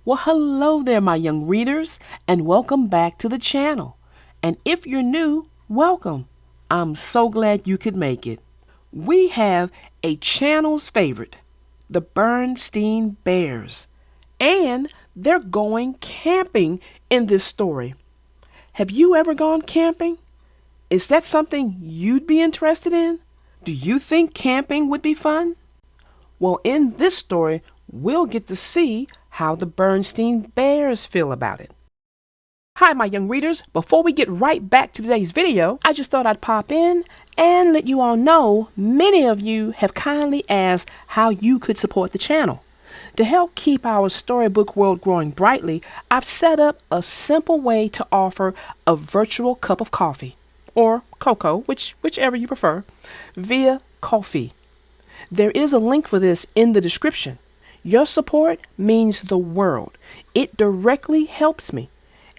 Well, hello there, my young readers, and welcome back to the channel. And if you're new, welcome. I'm so glad you could make it. We have a channel's favorite, the Berenstain Bears, and they're going camping in this story. Have you ever gone camping? Is that something you'd be interested in? Do you think camping would be fun? Well, in this story, we'll get to see how the Berenstain Bears feel about it. Hi, my young readers. Before we get right back to today's video, I just thought I'd pop in and let you all know many of you have kindly asked how you could support the channel. To help keep our storybook world growing brightly, I've set up a simple way to offer a virtual cup of coffee, or cocoa, whichever you prefer, via Ko-fi. There is a link for this in the description. Your support means the world. It directly helps me.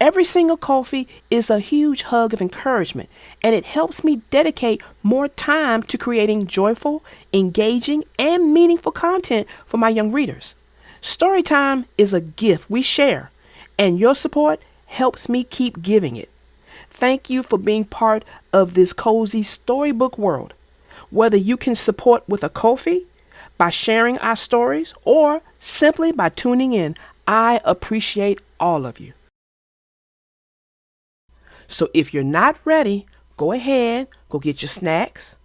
Every single coffee is a huge hug of encouragement, and it helps me dedicate more time to creating joyful, engaging, and meaningful content for my young readers. Storytime is a gift we share, and your support helps me keep giving it. Thank you for being part of this cozy storybook world. Whether you can support with a Ko-fi, by sharing our stories, or simply by tuning in, I appreciate all of you. So if you're not ready, go ahead, go get your snacks,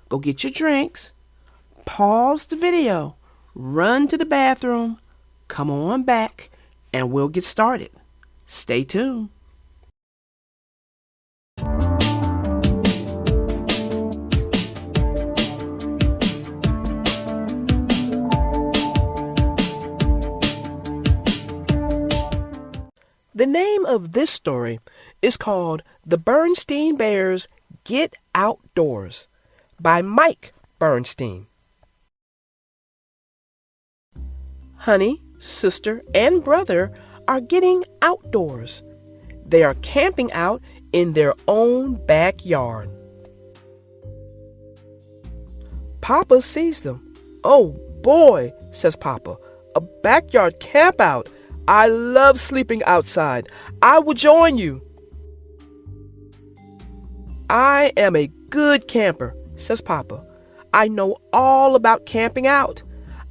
go get your drinks, pause the video, run to the bathroom, come on back, and we'll get started. Stay tuned. The name of this story is called The Berenstain Bears Get Outdoors by Mike Berenstain. Honey, sister, and brother are getting outdoors. They are camping out in their own backyard. Papa sees them. "Oh boy," says Papa, "a backyard campout. I love sleeping outside. I will join you." "I am a good camper," says Papa. "I know all about camping out.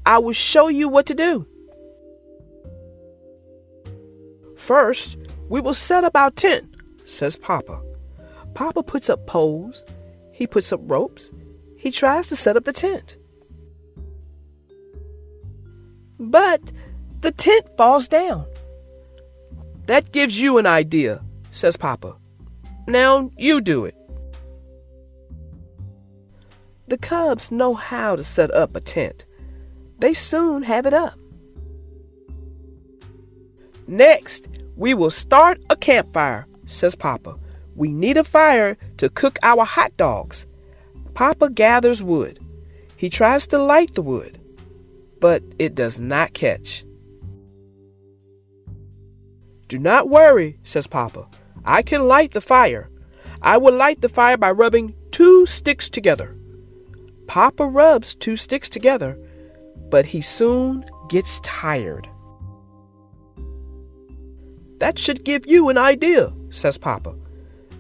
I will show you what to do. First, we will set up our tent," says Papa. Papa puts up poles. He puts up ropes. He tries to set up the tent. But the tent falls down. "That gives you an idea," says Papa. "Now you do it." The cubs know how to set up a tent. They soon have it up. "Next, we will start a campfire," says Papa. "We need a fire to cook our hot dogs." Papa gathers wood. He tries to light the wood, but it does not catch. "Do not worry," says Papa. "I can light the fire. I will light the fire by rubbing 2 sticks together." Papa rubs 2 sticks together, but he soon gets tired. "That should give you an idea," says Papa.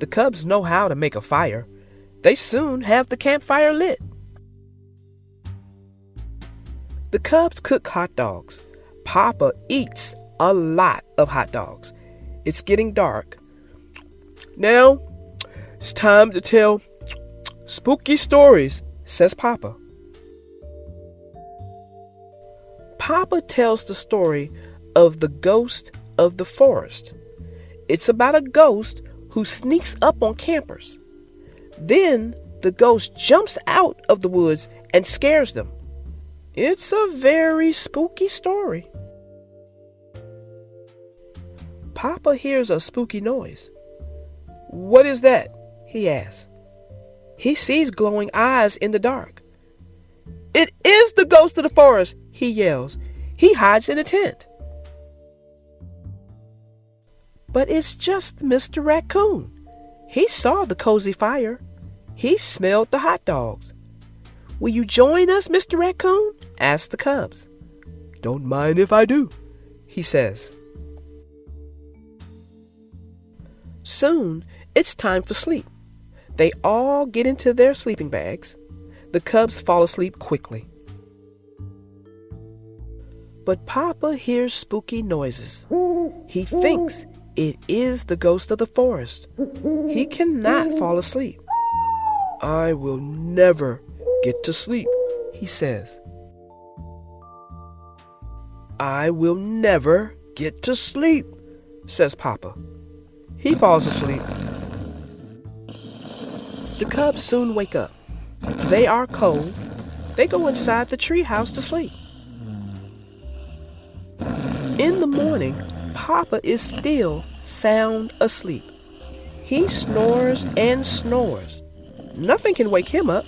The cubs know how to make a fire. They soon have the campfire lit. The cubs cook hot dogs. Papa eats a lot of hot dogs. It's getting dark. "Now, it's time to tell spooky stories," says Papa. Papa tells the story of the ghost of the forest. It's about a ghost who sneaks up on campers. Then the ghost jumps out of the woods and scares them. It's a very spooky story. Papa hears a spooky noise. "What is that?" he asks. He sees glowing eyes in the dark. "It is the ghost of the forest," he yells. He hides in a tent. But it's just Mr. Raccoon. He saw the cozy fire. He smelled the hot dogs. "Will you join us, Mr. Raccoon?" asked the cubs. "Don't mind if I do," he says. Soon, it's time for sleep. They all get into their sleeping bags. The cubs fall asleep quickly. But Papa hears spooky noises. He thinks it is the ghost of the forest. He cannot fall asleep. I will never get to sleep, he says. I will never get to sleep, says Papa. He falls asleep. The cubs soon wake up. They are cold. They go inside the treehouse to sleep. In the morning, Papa is still sound asleep. He snores and snores. Nothing can wake him up.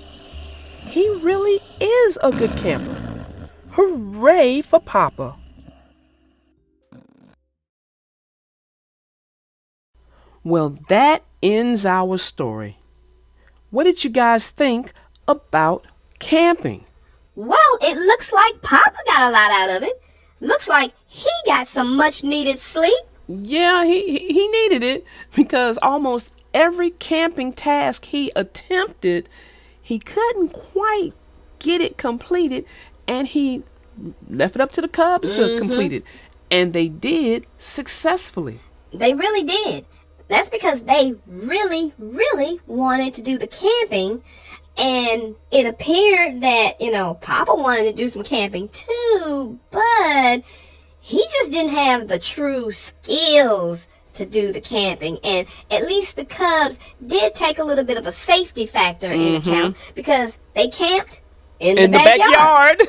He really is a good camper. Hooray for Papa! Well, that ends our story. What did you guys think about camping? Well, it looks like Papa got a lot out of it. Looks like he got some much needed sleep. Yeah, he needed it because almost every camping task he attempted, he couldn't quite get it completed, and he left it up to the cubs to complete it. And they did successfully. They really did. That's because they really, really wanted to do the camping. And it appeared that, Papa wanted to do some camping too, but he just didn't have the true skills to do the camping. And at least the cubs did take a little bit of a safety factor in account because they camped in the backyard.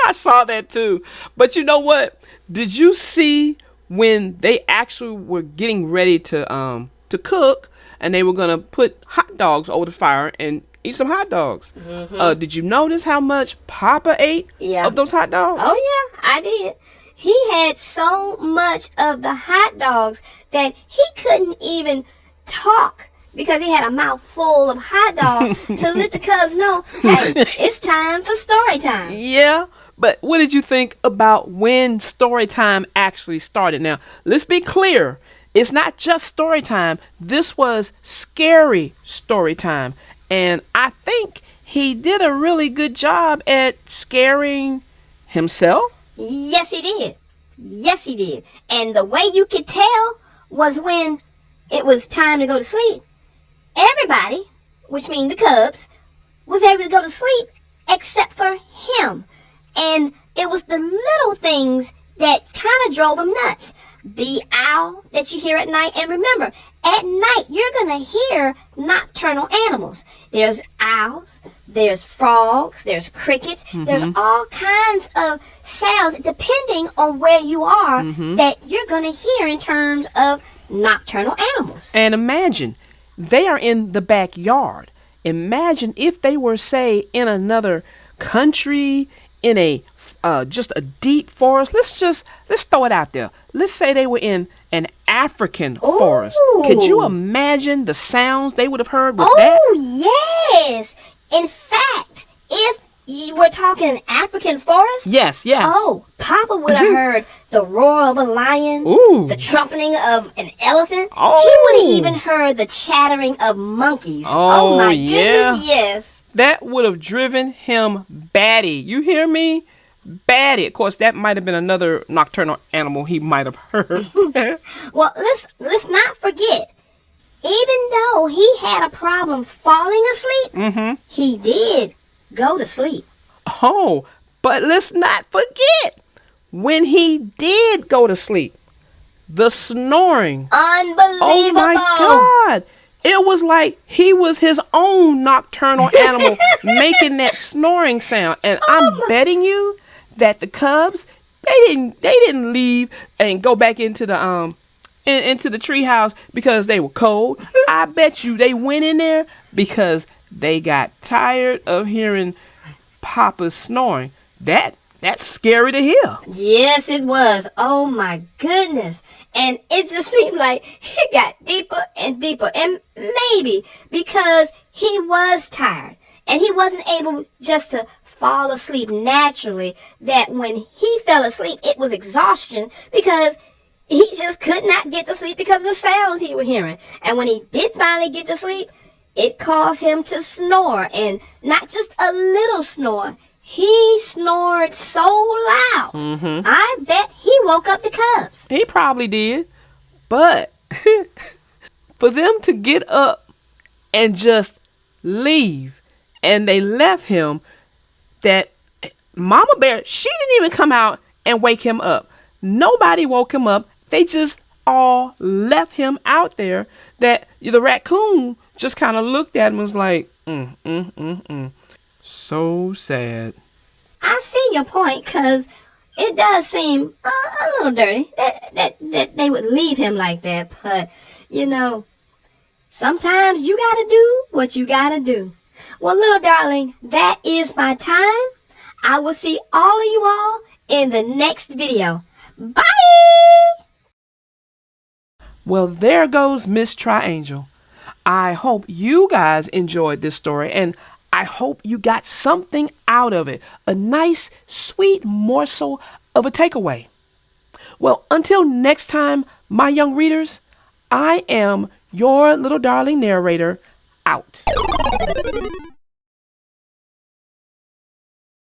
I saw that too. But you know what? Did you see when they actually were getting ready to cook, and they were gonna put hot dogs over the fire and eat some hot dogs? Did you notice how much Papa ate of those hot dogs? Oh yeah, I did. He had so much of the hot dogs that he couldn't even talk because he had a mouth full of hot dog to let the cubs know, hey, it's time for story time. Yeah. But what did you think about when story time actually started? Now, let's be clear. It's not just story time. This was scary story time. And I think he did a really good job at scaring himself. Yes, he did. Yes, he did. And the way you could tell was when it was time to go to sleep. Everybody, which means the cubs, was able to go to sleep except for him. And it was the little things that kind of drove him nuts. The owl that you hear at night. And remember, at night, you're going to hear nocturnal animals. There's owls, there's frogs, there's crickets. There's all kinds of sounds, depending on where you are, that you're going to hear in terms of nocturnal animals. And imagine, they are in the backyard. Imagine if they were, say, in another country, in a just a deep forest. Let's throw it out there. Let's say they were in an African forest. Could you imagine the sounds they would have heard with that? Oh, yes. In fact, if you were talking an African forest. Yes. Oh, Papa would have heard the roar of a lion, the trumpeting of an elephant. He would have even heard the chattering of monkeys. Oh my goodness, yes. That would have driven him batty. You hear me? Batty. Of course, that might have been another nocturnal animal he might have heard. Well, let's not forget, even though he had a problem falling asleep, he did go to sleep. Oh, but let's not forget, when he did go to sleep, the snoring. Unbelievable. Oh my God. It was like he was his own nocturnal animal making that snoring sound. And I'm betting you that the cubs, they didn't leave and go back into the into the treehouse because they were cold. I bet you they went in there because they got tired of hearing Papa's snoring. That's scary to hear. Yes, it was. Oh my goodness. And it just seemed like it got deeper and deeper. And maybe because he was tired and he wasn't able just to fall asleep naturally, that when he fell asleep, it was exhaustion because he just could not get to sleep because of the sounds he was hearing. And when he did finally get to sleep, it caused him to snore, and not just a little snore. He snored so loud. I bet he woke up the cubs. He probably did. But for them to get up and just leave, and they left him, that Mama Bear, she didn't even come out and wake him up. Nobody woke him up. They just all left him out there, that the raccoon just kind of looked at him and was like, So sad. I see your point, because it does seem a little dirty that they would leave him like that. But, sometimes you gotta do what you gotta do. Well, little darling, that is my time. I will see all of you all in the next video. Bye! Well, there goes Miss Triangel. I hope you guys enjoyed this story, and I hope you got something out of it. A nice, sweet morsel of a takeaway. Well, until next time, my young readers, I am your little darling narrator, out.